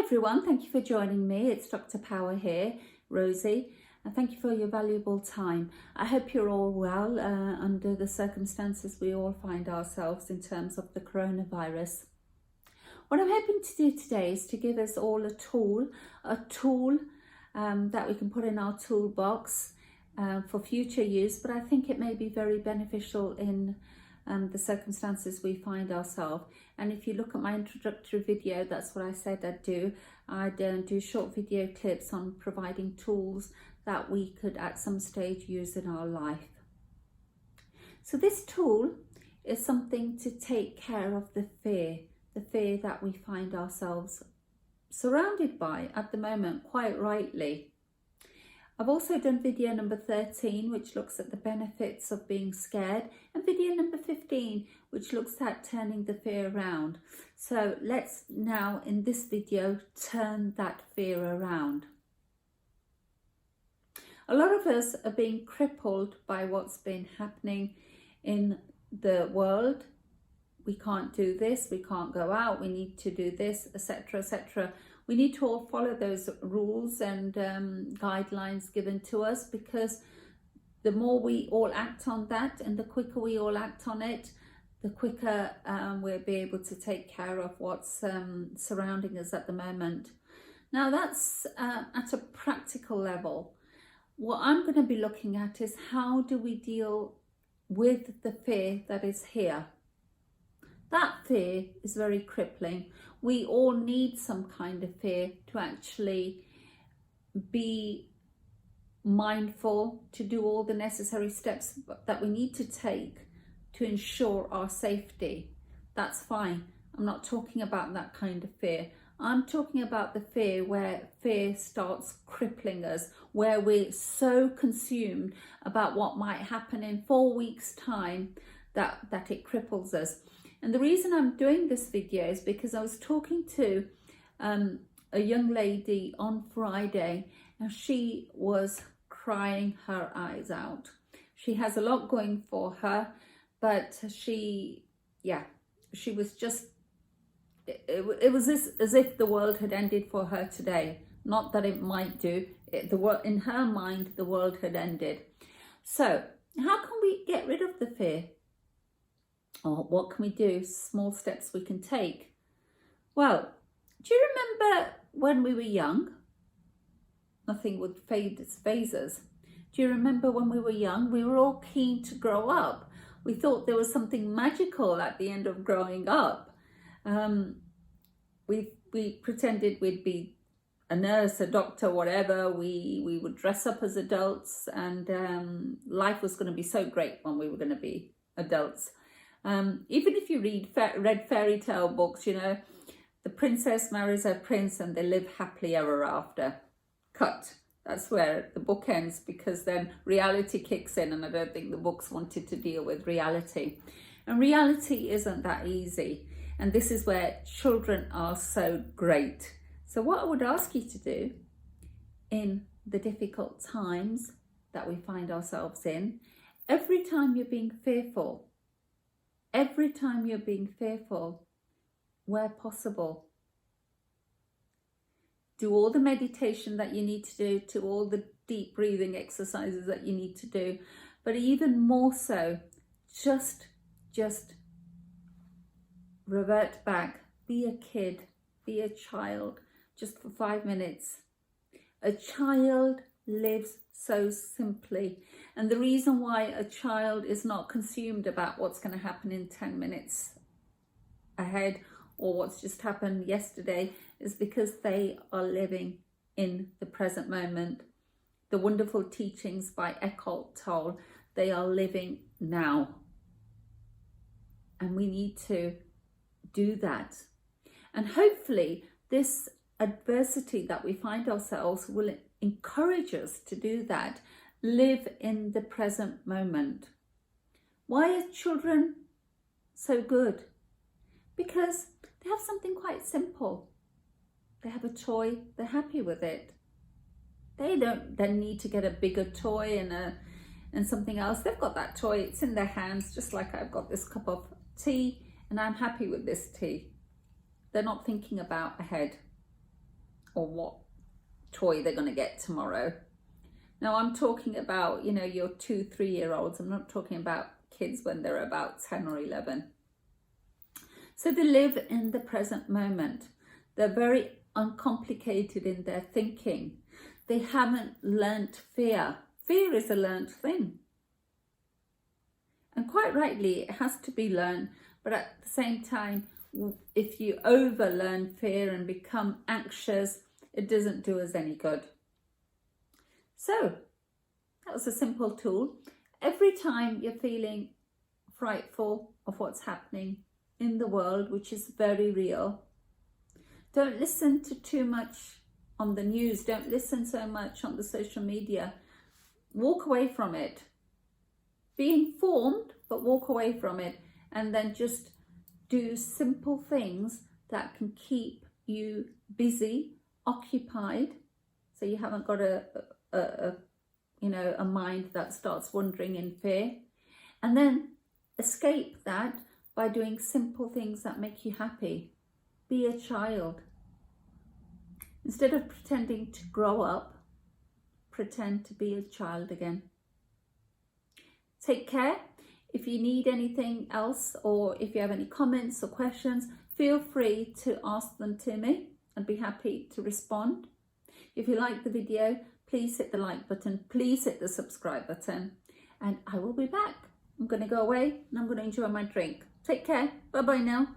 everyone, thank you for joining me. It's Dr. Powar here, Rosie, and thank you for your valuable time. I hope you're all well under the circumstances we all find ourselves in terms of the coronavirus. What I'm hoping to do today is to give us all a tool that we can put in our toolbox for future use, but I think it may be very beneficial in the circumstances we find ourselves. And if you look at my introductory video, that's what I said I'd do. I'd do short video clips on providing tools that we could at some stage use in our life. So this tool is something to take care of the fear that we find ourselves surrounded by at the moment, quite rightly. I've also done video number 13, which looks at the benefits of being scared, and video number 15, which looks at turning the fear around. So let's now, in this video, turn that fear around. A lot of us are being crippled by what's been happening in the world. We can't do this, we can't go out, we need to do this, etc., etc. We need to all follow those rules and guidelines given to us, because the more we all act on that and the quicker we all act on it, the quicker we'll be able to take care of what's surrounding us at the moment. Now that's at a practical level. What I'm going to be looking at is how do we deal with the fear that is here. That fear is very crippling. We all need some kind of fear to actually be mindful, to do all the necessary steps that we need to take to ensure our safety. That's fine. I'm not talking about that kind of fear. I'm talking about the fear where fear starts crippling us, where we're so consumed about what might happen in 4 weeks' time that it cripples us. And the reason I'm doing this video is because I was talking to a young lady on Friday, and she was crying her eyes out. She has a lot going for her, but she was just, it was as if the world had ended for her today. Not that it might do. In her mind, the world had ended. So how can we get rid of the fear? Or what can we do? Small steps we can take. Well, do you remember when we were young? Nothing would faze us. Do you remember when we were young? We were all keen to grow up. We thought there was something magical at the end of growing up. We pretended we'd be a nurse, a doctor, whatever. We would dress up as adults, and life was going to be so great when we were going to be adults. Even if you read fairy tale books, you know, the princess marries her prince and they live happily ever after. Cut. That's where the book ends, because then reality kicks in, and I don't think the books wanted to deal with reality. And reality isn't that easy. And this is where children are so great. So what I would ask you to do in the difficult times that we find ourselves in, every time you're being fearful, where possible, do all the meditation that you need to do, all the deep breathing exercises that you need to do, but even more so, just revert back, be a kid, be a child, just for 5 minutes. A child lives so simply, and the reason why a child is not consumed about what's going to happen in 10 minutes ahead or what's just happened yesterday is because they are living in the present moment. The wonderful teachings by Eckhart Tolle, they are living now, and we need to do that. And hopefully this adversity that we find ourselves will encourage us to do that. Live in the present moment. Why are children so good? Because they have something quite simple. They have a toy, they're happy with it. They don't then need to get a bigger toy and something else. They've got that toy, it's in their hands, just like I've got this cup of tea and I'm happy with this tea. They're not thinking about ahead. or what toy they're going to get tomorrow. Now I'm talking about, you know, your 2-3-year-olds. I'm not talking about kids when they're about 10 or 11. So they live in the present moment. They're very uncomplicated in their thinking. They haven't learnt fear. Fear is a learnt thing. And quite rightly, it has to be learned. But at the same time, if you overlearn fear and become anxious, it doesn't do us any good. So that was a simple tool. Every time you're feeling frightful of what's happening in the world, which is very real, don't listen to too much on the news. Don't listen so much on the social media. Walk away from it. Be informed, but walk away from it. And then just do simple things that can keep you busy, occupied, so you haven't got a mind that starts wandering in fear. And then escape that by doing simple things that make you happy. Be a child. Instead of pretending to grow up, pretend to be a child again. Take care. If you need anything else, or if you have any comments or questions, feel free to ask them to me. I'd be happy to respond. If you like the video, please hit the like button. Please hit the subscribe button. And I will be back. I'm going to go away and I'm going to enjoy my drink. Take care. Bye-bye now.